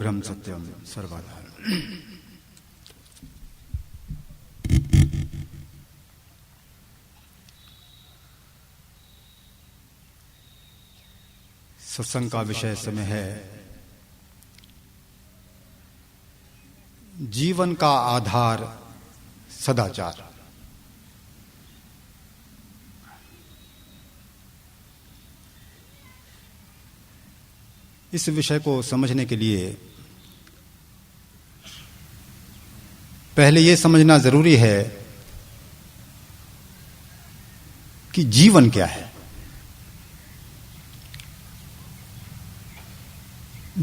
ब्रह्म सत्यम सर्वाधार। सत्संग का विषय समय है जीवन का आधार सदाचार। इस विषय को समझने के लिए पहले यह समझना जरूरी है कि जीवन क्या है।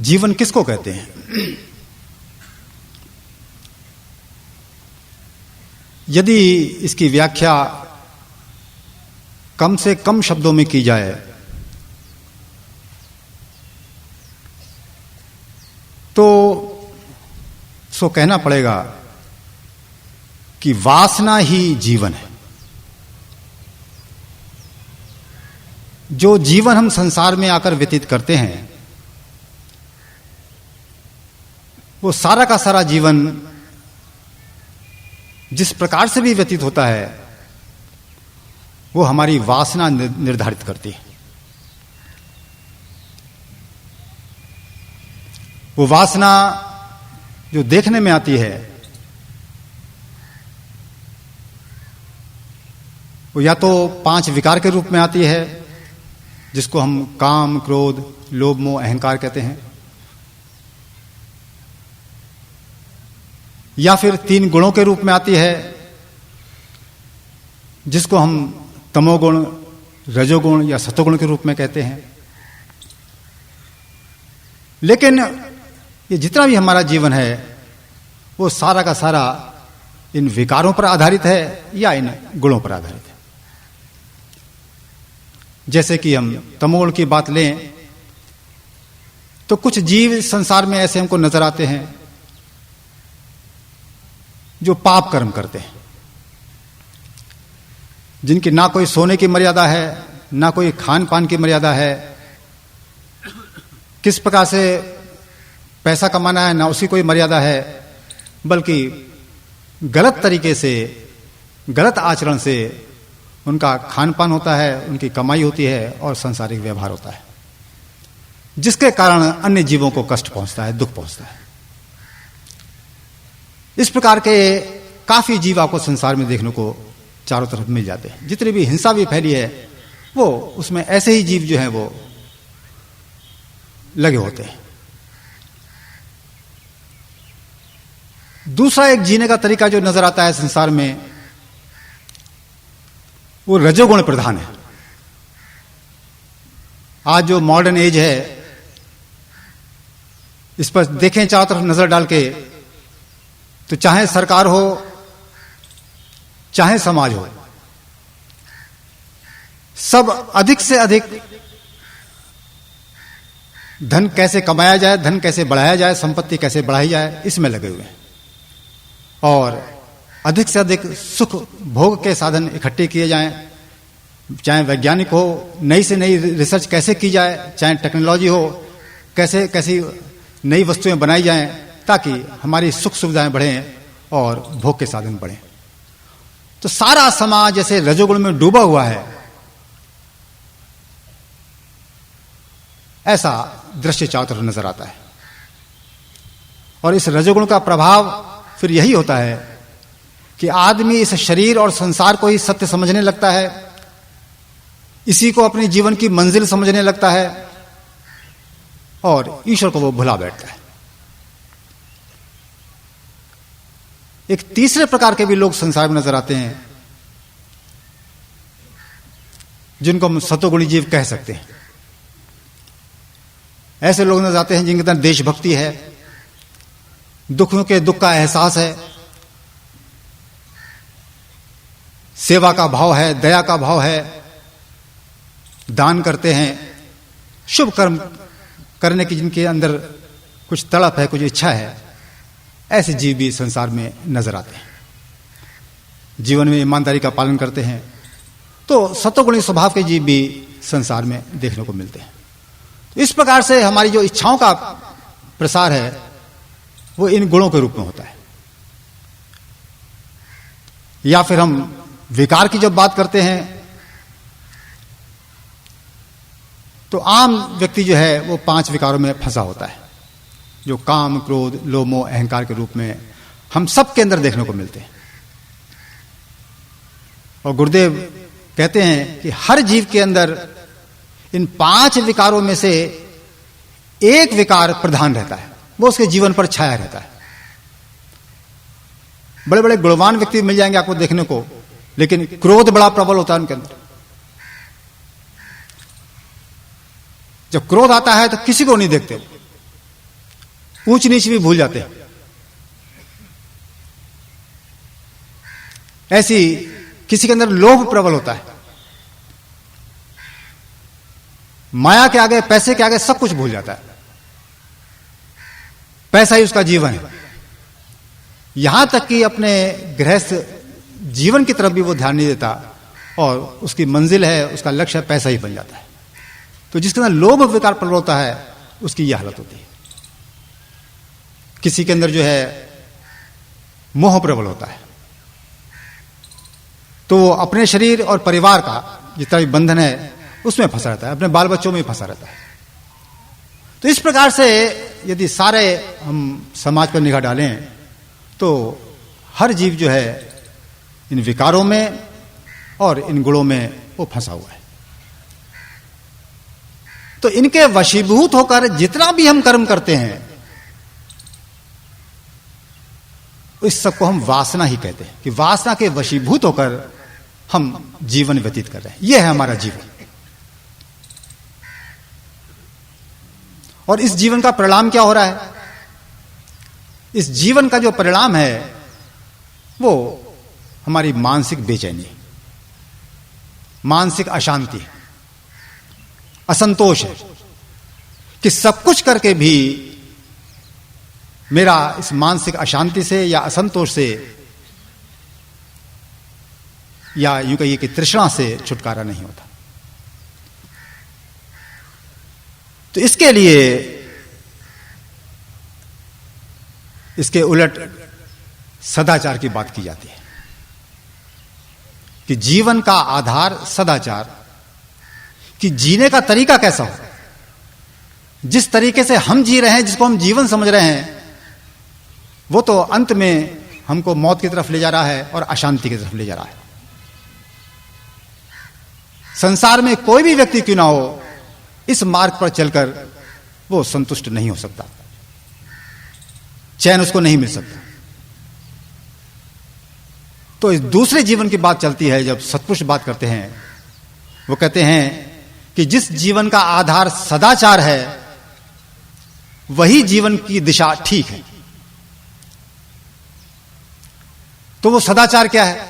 जीवन किसको कहते हैं? यदि इसकी व्याख्या कम से कम शब्दों में की जाए तो सो कहना पड़ेगा कि वासना ही जीवन है। जो जीवन हम संसार में आकर व्यतीत करते हैं वो सारा का सारा जीवन जिस प्रकार से भी व्यतीत होता है वो हमारी वासना निर्धारित करती है। वो वासना जो देखने में आती है वो या तो 5 विकार के रूप में आती है जिसको हम काम, क्रोध, लोभ, मोह, अहंकार कहते हैं, या फिर 3 गुणों के रूप में आती है जिसको हम तमोगुण, रजोगुण या सतोगुण के रूप में कहते हैं। लेकिन ये जितना भी हमारा जीवन है वो सारा का सारा इन विकारों पर आधारित है या इन गुणों पर आधारित है। जैसे कि हम तमोगुण की बात लें तो कुछ जीव संसार में ऐसे हमको नजर आते हैं जो पाप कर्म करते हैं, जिनकी ना कोई सोने की मर्यादा है, ना कोई खान पान की मर्यादा है, किस प्रकार से पैसा कमाना है ना उसकी कोई मर्यादा है, बल्कि गलत तरीके से, गलत आचरण से उनका खान पान होता है, उनकी कमाई होती है और सांसारिक व्यवहार होता है, जिसके कारण अन्य जीवों को कष्ट पहुंचता है, दुख पहुंचता है। इस प्रकार के काफी जीव आपको संसार में देखने को चारों तरफ मिल जाते हैं। जितनी भी हिंसा भी फैली है वो उसमें ऐसे ही जीव जो हैं वो लगे होते हैं। दूसरा एक जीने का तरीका जो नजर आता है संसार में वो रजोगुण प्रधान है। आज जो मॉडर्न एज है इस पर देखें चारों तरफ नजर डाल के तो चाहे सरकार हो चाहे समाज हो, सब अधिक से अधिक धन कैसे कमाया जाए, धन कैसे बढ़ाया जाए, संपत्ति कैसे बढ़ाई जाए, इसमें लगे हुए हैं और अधिक से अधिक सुख भोग के साधन इकट्ठे किए जाएं। चाहे वैज्ञानिक हो, नई से नई रिसर्च कैसे की जाए, चाहे टेक्नोलॉजी हो, कैसी नई वस्तुएं बनाई जाएं ताकि हमारी सुख सुविधाएं बढ़ें और भोग के साधन बढ़ें। तो सारा समाज जैसे रजोगुण में डूबा हुआ है, ऐसा दृश्य चारों तरफ नजर आता है। और इस रजोगुण का प्रभाव फिर यही होता है कि आदमी इस शरीर और संसार को ही सत्य समझने लगता है, इसी को अपने जीवन की मंजिल समझने लगता है और ईश्वर को वो भुला बैठता है। एक तीसरे प्रकार के भी लोग संसार में नजर आते हैं जिनको हम सतोगुणी जीव कह सकते हैं। ऐसे लोग नजर आते हैं जिनके अंदर देशभक्ति है, दुखों के दुख का एहसास है, सेवा का भाव है, दया का भाव है, दान करते हैं, शुभ कर्म करने की जिनके अंदर कुछ तड़प है, कुछ इच्छा है, ऐसे जीव भी संसार में नजर आते हैं। जीवन में ईमानदारी का पालन करते हैं। तो सत्वगुणी स्वभाव के जीव भी संसार में देखने को मिलते हैं। तो इस प्रकार से हमारी जो इच्छाओं का प्रसार है वो इन गुणों के रूप में होता है। या फिर हम विकार की जब बात करते हैं तो आम व्यक्ति जो है वो 5 विकारों में फंसा होता है, जो काम, क्रोध, लोभ, मोह, अहंकार के रूप में हम सब के अंदर देखने को मिलते हैं। और गुरुदेव कहते हैं कि हर जीव के अंदर इन 5 विकारों में से एक विकार प्रधान रहता है, वो उसके जीवन पर छाया रहता है। बड़े बड़े गुणवान व्यक्ति मिल जाएंगे आपको देखने को, लेकिन क्रोध बड़ा प्रबल होता है उनके अंदर। जब क्रोध आता है तो किसी को नहीं देखते, ऊंच नीच भी भूल जाते हैं। ऐसी किसी के अंदर लोभ प्रबल होता है, माया के आगे, पैसे के आगे सब कुछ भूल जाता है, पैसा ही उसका जीवन है। यहां तक कि अपने गृहस्थ जीवन की तरफ भी वो ध्यान नहीं देता और उसकी मंजिल है, उसका लक्ष्य पैसा ही बन जाता है। तो जिसके अंदर लोभ विकार प्रबल होता है उसकी यह हालत होती है। किसी के अंदर जो है मोह प्रबल होता है, तो वो अपने शरीर और परिवार का जितना भी बंधन है उसमें फंसा रहता है, अपने बाल बच्चों में फंसा रहता है। तो इस प्रकार से यदि सारे हम समाज पर निगाह डालें तो हर जीव जो है इन विकारों में और इन गुणों में वो फंसा हुआ है। तो इनके वशीभूत होकर जितना भी हम कर्म करते हैं इस सबको हम वासना ही कहते हैं, कि वासना के वशीभूत होकर हम जीवन व्यतीत कर रहे हैं। यह है हमारा जीवन। और इस जीवन का परिणाम क्या हो रहा है? इस जीवन का जो परिणाम है वो हमारी मानसिक बेचैनी, मानसिक अशांति, असंतोष है कि सब कुछ करके भी मेरा इस मानसिक अशांति से या असंतोष से या यूं कहिए कि तृष्णा से छुटकारा नहीं होता। तो इसके लिए इसके उलट सदाचार की बात की जाती है कि जीवन का आधार सदाचार, कि जीने का तरीका कैसा हो। जिस तरीके से हम जी रहे हैं, जिसको हम जीवन समझ रहे हैं, वो तो अंत में हमको मौत की तरफ ले जा रहा है और अशांति की तरफ ले जा रहा है। संसार में कोई भी व्यक्ति क्यों ना हो, इस मार्ग पर चलकर वो संतुष्ट नहीं हो सकता, चैन उसको नहीं मिल सकता। तो इस दूसरे जीवन की बात चलती है, जब सत्पुरुष बात करते हैं, वो कहते हैं कि जिस जीवन का आधार सदाचार है वही जीवन की दिशा ठीक है। तो वो सदाचार क्या है?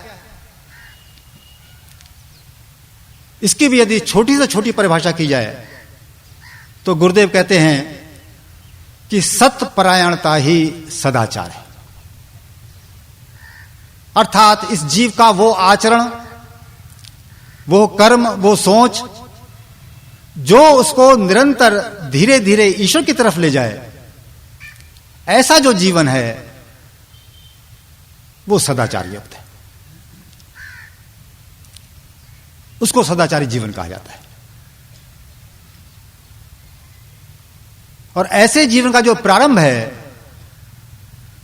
इसकी भी यदि छोटी से छोटी परिभाषा की जाए तो गुरुदेव कहते हैं कि सत्परायणता ही सदाचार है। अर्थात इस जीव का वो आचरण, वो कर्म, वो सोच जो उसको निरंतर धीरे धीरे ईश्वर की तरफ ले जाए, ऐसा जो जीवन है वो सदाचार युक्त है। उसको सदाचारी जीवन कहा जाता है। और ऐसे जीवन का जो प्रारंभ है,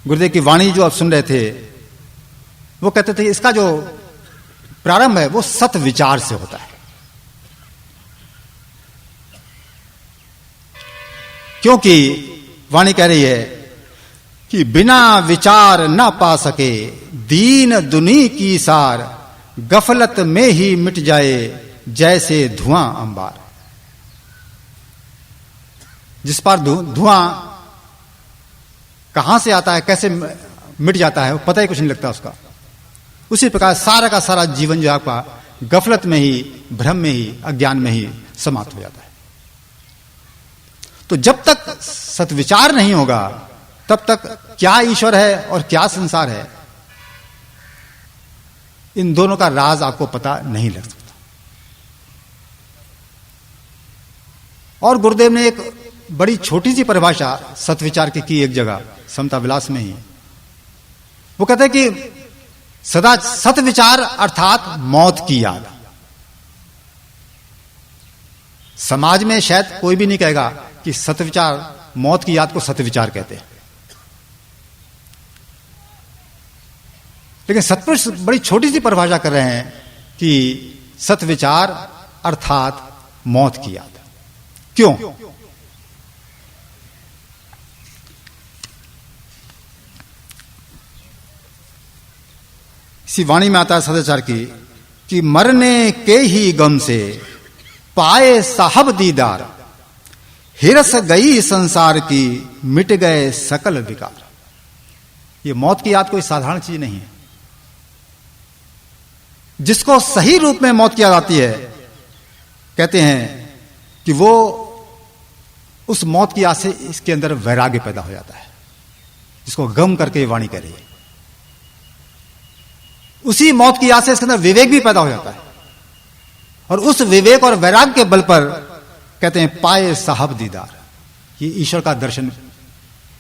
गुरुदेव की वाणी जो आप सुन रहे थे, वो कहते थे इसका जो प्रारंभ है वो सत विचार से होता है। क्योंकि वाणी कह रही है कि बिना विचार ना पा सके दीन दुनी की सार, गफलत में ही मिट जाए जैसे धुआं अंबार। जिस पर धुआं कहां से आता है, कैसे मिट जाता है, वो पता ही कुछ नहीं लगता उसका, उसी प्रकार सारा का सारा जीवन जो आपका गफलत में ही, भ्रम में ही, अज्ञान में ही समाप्त हो जाता है। तो जब तक सत्विचार नहीं होगा तब तक क्या ईश्वर है और क्या संसार है, इन दोनों का राज आपको पता नहीं लग सकता। और गुरुदेव ने एक बड़ी छोटी सी परिभाषा सत्विचार की एक जगह समता विलास में ही। वो कहते हैं कि सदा सत विचार अर्थात मौत की याद। समाज में शायद कोई भी नहीं कहेगा कि सत विचार, मौत की याद को सत विचार कहते हैं, लेकिन सत्पुरुष बड़ी छोटी सी परिभाषा कर रहे हैं कि सत विचार अर्थात मौत की याद। क्यों? इसी वाणी में आता है सदाचार की कि मरने के ही गम से पाए साहब दीदार, हिरस गई संसार की मिट गए सकल विकार। ये मौत की याद कोई साधारण चीज नहीं है। जिसको सही रूप में मौत की याद आती है, कहते हैं कि वो उस मौत की याद से इसके अंदर वैराग्य पैदा हो जाता है, जिसको गम करके ये वाणी कह रही है। उसी मौत की याद से इसके अंदर विवेक भी पैदा हो जाता है, और उस विवेक और वैराग्य के बल पर कहते हैं पाए साहब दीदार, ये ईश्वर का दर्शन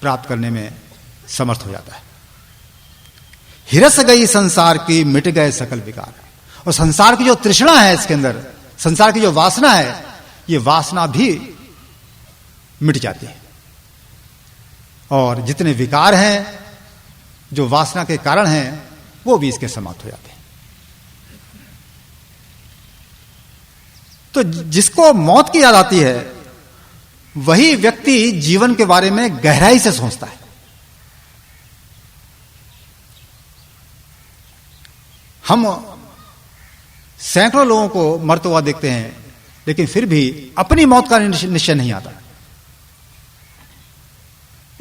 प्राप्त करने में समर्थ हो जाता है। हिरस गई संसार की मिट गए सकल विकार। और संसार की जो तृष्णा है इसके अंदर, संसार की जो वासना है, ये वासना भी मिट जाती है, और जितने विकार हैं जो वासना के कारण हैं वो भी इसके समाप्त हो जाते हैं। तो जिसको मौत की याद आती है वही व्यक्ति जीवन के बारे में गहराई से सोचता है। हम सैकड़ों लोगों को मरते हुआ देखते हैं, लेकिन फिर भी अपनी मौत का निश्चय नहीं आता।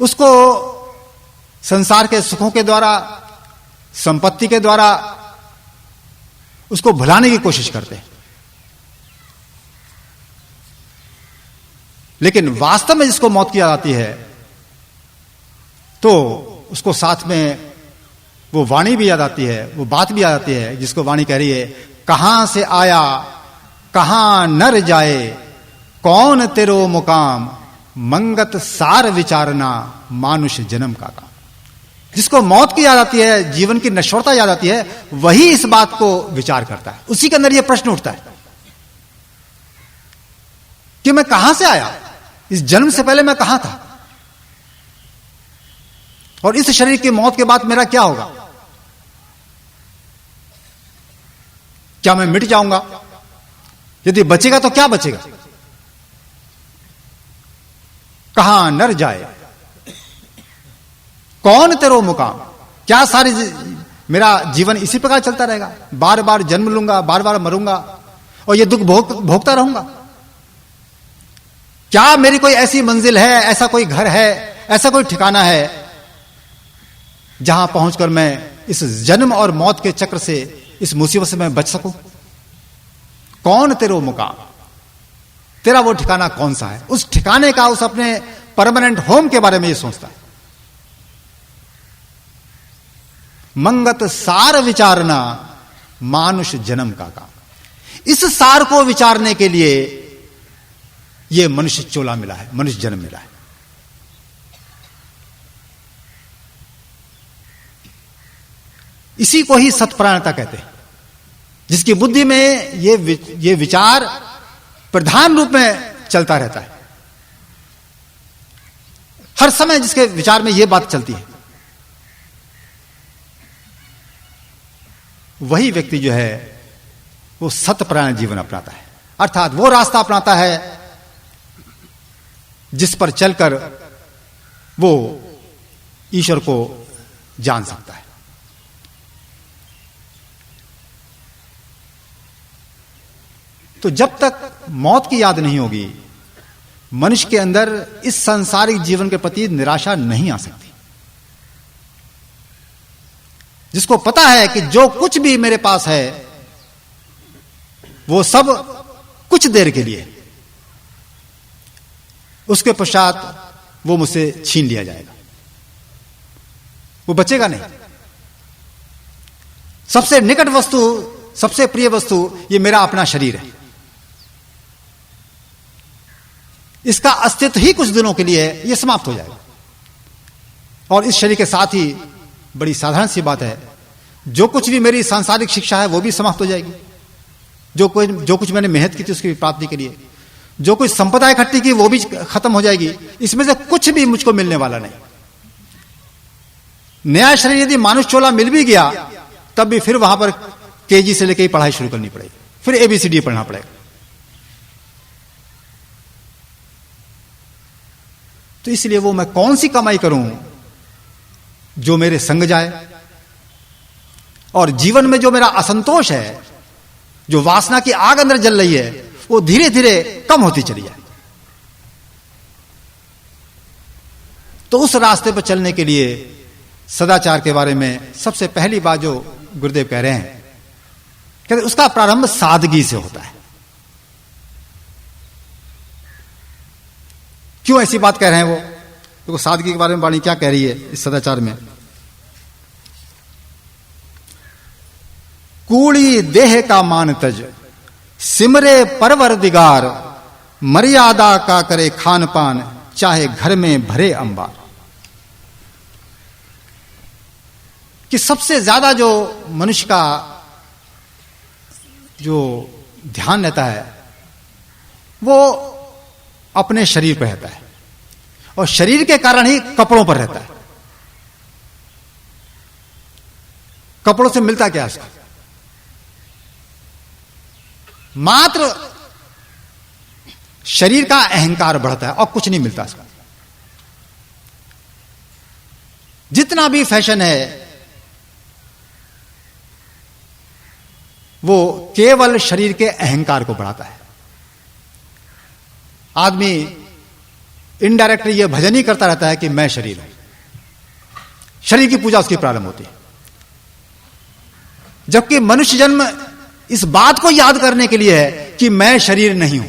उसको संसार के सुखों के द्वारा, संपत्ति के द्वारा उसको भुलाने की कोशिश करते हैं, लेकिन वास्तव में जिसको मौत की याद आती है तो उसको साथ में वो वाणी भी याद आती है, वो बात भी याद आती है, जिसको वाणी कह रही है, कहां से आया कहां नर जाए, कौन तेरो मुकाम, मंगत सार विचारना मानुष जन्म का काम। जिसको मौत की याद आती है, जीवन की नश्वरता याद आती है, वही इस बात को विचार करता है। उसी के अंदर यह प्रश्न उठता है कि मैं कहां से आया, इस जन्म से पहले मैं कहां था, और इस शरीर की मौत के बाद मेरा क्या होगा? क्या मैं मिट जाऊंगा? यदि बचेगा तो क्या बचेगा? कहां नर जाए, कौन तेरो मुकाम, क्या सारी मेरा जीवन इसी प्रकार चलता रहेगा? बार बार जन्म लूंगा, बार बार मरूंगा, और ये दुख भोगता रहूंगा? क्या मेरी कोई ऐसी मंजिल है, ऐसा कोई घर है, ऐसा कोई ठिकाना है जहां पहुंचकर मैं इस जन्म और मौत के चक्र से, इस मुसीबत से मैं बच सकूं? कौन तेरो मुकाम, तेरा वो ठिकाना कौन सा है? उस ठिकाने का, उस अपने परमानेंट होम के बारे में ये सोचता है। मंगत सार विचारना मानुष जन्म का काम। इस सार को विचारने के लिए यह मनुष्य चोला मिला है, मनुष्य जन्म मिला है। इसी को ही सत्परायणता कहते हैं, जिसकी बुद्धि में ये विचार प्रधान रूप में चलता रहता है। हर समय जिसके विचार में यह बात चलती है, वही व्यक्ति जो है वो सत्परायण जीवन अपनाता है, अर्थात वो रास्ता अपनाता है जिस पर चलकर वो ईश्वर को जान सकता है। तो जब तक मौत की याद नहीं होगी, मनुष्य के अंदर इस सांसारिक जीवन के प्रति निराशा नहीं आ सकती। जिसको पता है कि जो कुछ भी मेरे पास है वो सब कुछ देर के लिए, उसके पश्चात वो मुझसे छीन लिया जाएगा, वो बचेगा नहीं। सबसे निकट वस्तु, सबसे प्रिय वस्तु ये मेरा अपना शरीर है। इसका अस्तित्व ही कुछ दिनों के लिए है, ये समाप्त हो जाएगा। और इस शरीर के साथ ही बड़ी साधारण सी बात है, जो कुछ भी मेरी सांसारिक शिक्षा है वो भी समाप्त हो जाएगी। जो कुछ मैंने मेहनत की थी उसकी प्राप्ति के लिए, जो कुछ संपदा इकट्ठी की वो भी खत्म हो जाएगी। इसमें से कुछ भी मुझको मिलने वाला नहीं। नया शरीर यदि मानुष चोला मिल भी गया तब भी फिर वहां पर केजी से लेकर पढ़ाई शुरू करनी पड़ेगी, फिर एबीसीडी पढ़ना पड़ेगा। तो इसलिए वो मैं कौन सी कमाई करूं जो मेरे संग जाए, और जीवन में जो मेरा असंतोष है, जो वासना की आग अंदर जल रही है, वो धीरे धीरे कम होती चली जाए। तो उस रास्ते पर चलने के लिए सदाचार के बारे में सबसे पहली बात जो गुरुदेव कह रहे हैं, कहते उसका प्रारंभ सादगी से होता है। क्यों ऐसी बात कह रहे हैं वो? तो सादगी के बारे में वाणी क्या कह रही है इस सदाचार में? कूड़ी देह का मान तज, सिमरे परवरदिगार, मर्यादा का करे खान पान, चाहे घर में भरे अंबार। कि सबसे ज्यादा जो मनुष्य का जो ध्यान रहता है वो अपने शरीर पर रहता है, और शरीर के कारण ही कपड़ों पर रहता है। कपड़ों से मिलता क्या उसका? मात्र शरीर का अहंकार बढ़ता है और कुछ नहीं मिलता उसका। जितना भी फैशन है वो केवल शरीर के अहंकार को बढ़ाता है। आदमी इनडायरेक्टली यह भजन ही करता रहता है कि मैं शरीर हूं, शरीर की पूजा उसकी प्रारंभ होती है। जबकि मनुष्य जन्म इस बात को याद करने के लिए है कि मैं शरीर नहीं हूं।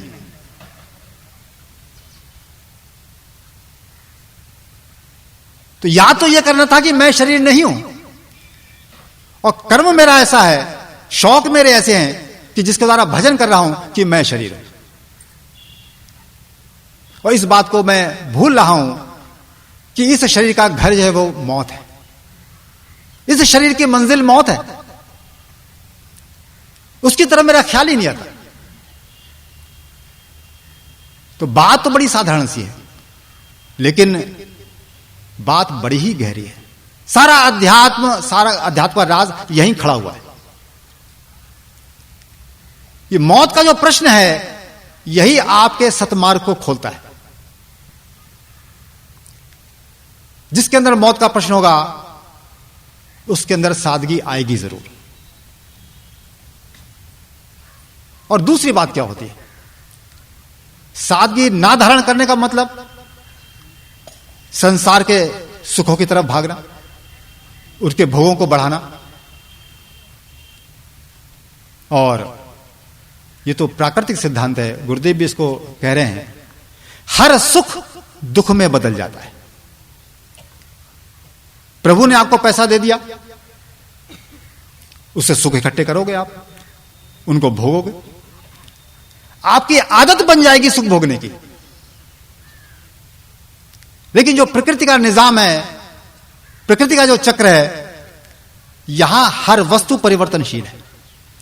तो याद तो यह करना था कि मैं शरीर नहीं हूं, और कर्म मेरा ऐसा है, शौक मेरे ऐसे हैं कि जिसके द्वारा भजन कर रहा हूं कि मैं शरीर हूं। और इस बात को मैं भूल रहा हूं कि इस शरीर का घर जो है वो मौत है, इस शरीर की मंजिल मौत है। उसकी तरफ मेरा ख्याल ही नहीं आता। तो बात तो बड़ी साधारण सी है, लेकिन बात बड़ी ही गहरी है। सारा अध्यात्म का राज यहीं खड़ा हुआ है। ये मौत का जो प्रश्न है यही आपके सतमार्ग को खोलता है। जिसके अंदर मौत का प्रश्न होगा उसके अंदर सादगी आएगी जरूर। और दूसरी बात क्या होती है? सादगी ना धारण करने का मतलब संसार के सुखों की तरफ भागना, उसके भोगों को बढ़ाना। और ये तो प्राकृतिक सिद्धांत है, गुरुदेव भी इसको कह रहे हैं, हर सुख दुख में बदल जाता है। प्रभु ने आपको पैसा दे दिया, उससे सुख इकट्ठे करोगे, आप उनको भोगोगे, आपकी आदत बन जाएगी सुख भोगने की। लेकिन जो प्रकृति का निजाम है, प्रकृति का जो चक्र है, यहां हर वस्तु परिवर्तनशील है,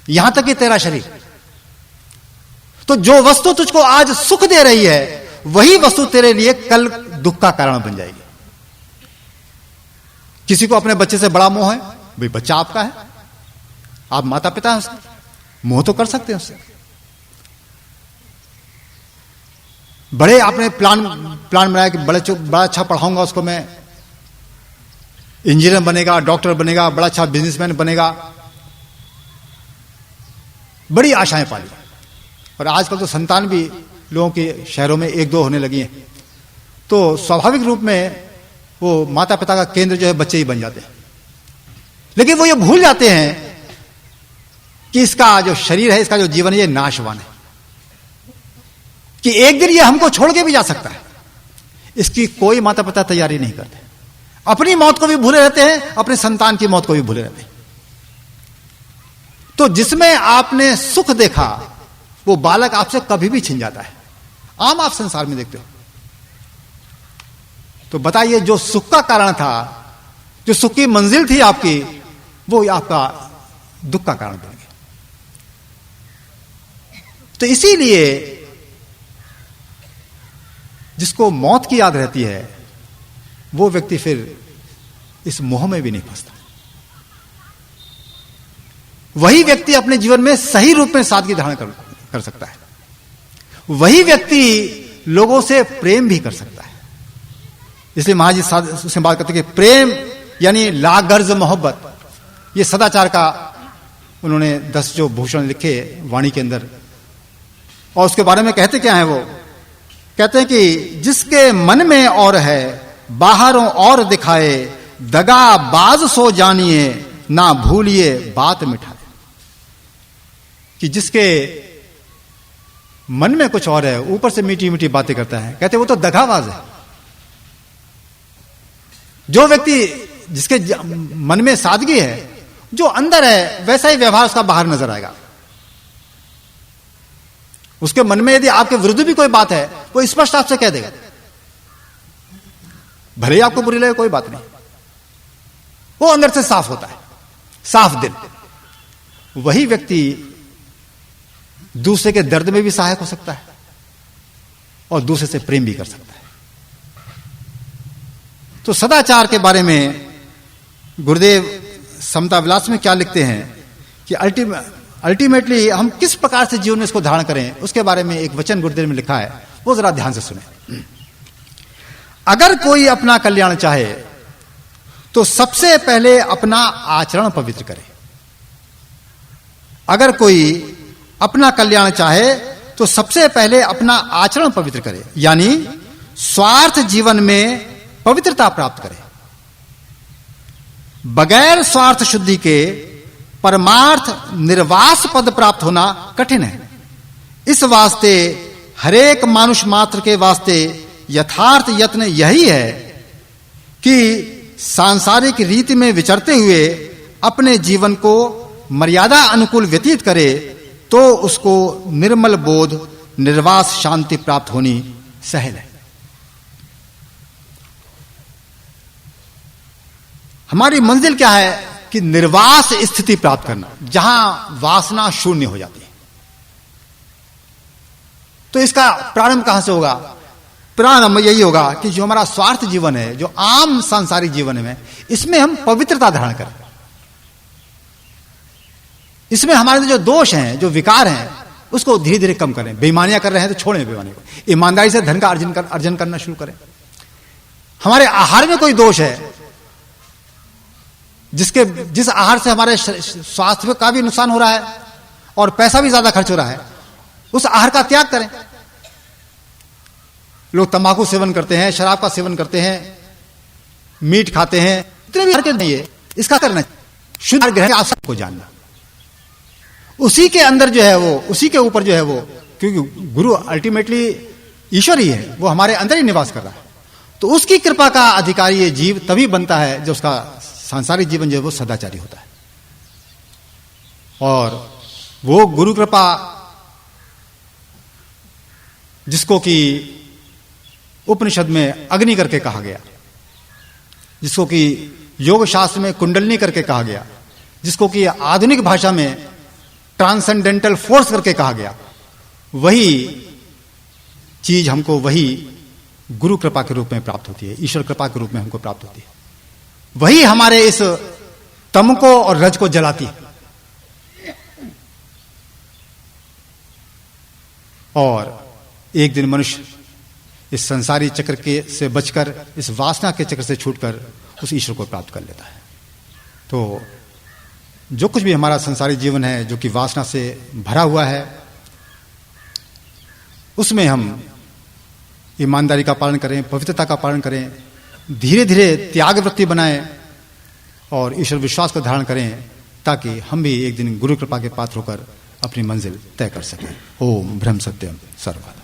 यहां तक कि तेरा शरीर। तो जो वस्तु तुझको आज सुख दे रही है वही वस्तु तेरे लिए कल दुख का कारण बन जाएगी। किसी को अपने बच्चे से बड़ा मोह है, भाई बच्चा आपका है, आप माता पिता हैं उसके, मोह तो कर सकते हैं उससे। बड़े आपने प्लान बनाया कि बड़ा अच्छा पढ़ाऊंगा उसको, मैं इंजीनियर बनेगा, डॉक्टर बनेगा, बड़ा अच्छा बिजनेसमैन बनेगा, बड़ी आशाएं पाली। और आजकल तो संतान भी लोगों के शहरों में 1-2 होने लगी हैं। तो स्वाभाविक रूप में वो माता पिता का केंद्र जो है बच्चे ही बन जाते हैं। लेकिन वो ये भूल जाते हैं कि इसका जो शरीर है, इसका जो जीवन है, ये नाशवान है, कि एक दिन ये हमको छोड़ के भी जा सकता है। इसकी कोई माता पिता तैयारी नहीं करते। अपनी मौत को भी भूले रहते हैं, अपने संतान की मौत को भी भूले रहते हैं। तो जिसमें आपने सुख देखा वो बालक आपसे कभी भी छिन जाता है। आम आप संसार में देखते हो। तो बताइए, जो सुख का कारण था, जो सुख की मंजिल थी आपकी, वो आपका दुख का कारण बन गया। तो इसीलिए जिसको मौत की याद रहती है, वो व्यक्ति फिर इस मोह में भी नहीं फंसता। वही व्यक्ति अपने जीवन में सही रूप में सादगी धारण कर सकता है। वही व्यक्ति लोगों से प्रेम भी कर सकता है। इसलिए महाराज जी से बात करते हैं कि प्रेम यानी लागर्ज मोहब्बत, ये सदाचार का उन्होंने 10 जो भूषण लिखे वाणी के अंदर, और उसके बारे में कहते क्या है, वो कहते हैं कि जिसके मन में और है बाहरों और दिखाए, दगा बाज सो जानिए ना भूलिए बात मिठाए। कि जिसके मन में कुछ और है, ऊपर से मीठी मीठी बातें करता है, कहते वो तो दगाबाज है। जो व्यक्ति जिसके मन में सादगी है, जो अंदर है वैसा ही व्यवहार उसका बाहर नजर आएगा। उसके मन में यदि आपके विरुद्ध भी कोई बात है, वो स्पष्ट आपसे कह देगा, भले ही आपको बुरी लगे कोई बात नहीं। वो अंदर से साफ होता है, साफ दिल। वही व्यक्ति दूसरे के दर्द में भी सहायक हो सकता है और दूसरे से प्रेम भी कर सकता है। तो सदाचार के बारे में गुरुदेव समता विलास में क्या लिखते हैं कि अल्टीमेटली हम किस प्रकार से जीवन में इसको धारण करें, उसके बारे में एक वचन गुरुदेव में लिखा है, वो जरा ध्यान से सुने। अगर कोई अपना कल्याण चाहे तो सबसे पहले अपना आचरण पवित्र करे। अगर कोई अपना कल्याण चाहे तो सबसे पहले अपना आचरण पवित्र करे, यानी स्वार्थ जीवन में पवित्रता प्राप्त करे। बगैर स्वार्थ शुद्धि के परमार्थ निर्वास पद प्राप्त होना कठिन है। इस वास्ते हरेक मानुष मात्र के वास्ते यथार्थ यत्न यही है कि सांसारिक रीति में विचरते हुए अपने जीवन को मर्यादा अनुकूल व्यतीत करे, तो उसको निर्मल बोध निर्वास शांति प्राप्त होनी सहल है। हमारी मंजिल क्या है कि निर्वास स्थिति प्राप्त करना, जहां वासना शून्य हो जाती है। तो इसका प्रारंभ कहां से होगा? प्रारंभ यही होगा कि जो हमारा स्वार्थ जीवन है, जो आम सांसारिक जीवन है, इसमें हम पवित्रता धारण करें। इसमें हमारे जो दोष हैं, जो विकार हैं, उसको धीरे धीरे कम करें। बेईमानियां कर रहे हैं तो छोड़ें बेईमानी को, ईमानदारी से धन का अर्जन करना शुरू करें। हमारे आहार में कोई दोष है, जिस आहार से हमारे स्वास्थ्य का भी नुकसान हो रहा है और पैसा भी ज्यादा खर्च हो रहा है, उस आहार का त्याग करें। लोग तंबाकू सेवन करते हैं, शराब का सेवन करते हैं, मीट खाते हैं, इतने भी हरकत नहीं है, इसका करना शुद्ध ग्रह आसक्त को जानना। उसी के अंदर जो है वो, उसी के ऊपर जो है वो, क्योंकि गुरु अल्टीमेटली ईश्वर ही है, वो हमारे अंदर ही निवास कर रहा है। तो उसकी कृपा का अधिकारी ये जीव तभी बनता है जो उसका सांसारिक जीवन जो है वो सदाचारी होता है। और वो गुरु कृपा जिसको कि उपनिषद में अग्नि करके कहा गया, जिसको कि योग शास्त्र में कुंडलनी करके कहा गया, जिसको कि आधुनिक भाषा में ट्रांसेंडेंटल फोर्स करके कहा गया, वही चीज हमको वही गुरु कृपा के रूप में प्राप्त होती है, ईश्वर कृपा के रूप में हमको प्राप्त होती है। वही हमारे इस तम को और रज को जलाती है। और एक दिन मनुष्य इस संसारी चक्र के से बचकर, इस वासना के चक्र से छूटकर उस ईश्वर को प्राप्त कर लेता है। तो जो कुछ भी हमारा संसारी जीवन है, जो कि वासना से भरा हुआ है, उसमें हम ईमानदारी का पालन करें, पवित्रता का पालन करें, धीरे धीरे त्याग वृत्ति बनाएं और ईश्वर विश्वास को धारण करें, ताकि हम भी एक दिन गुरु कृपा के पात्र होकर अपनी मंजिल तय कर सकें। ओम ब्रह्म सत्यम सर्वदा।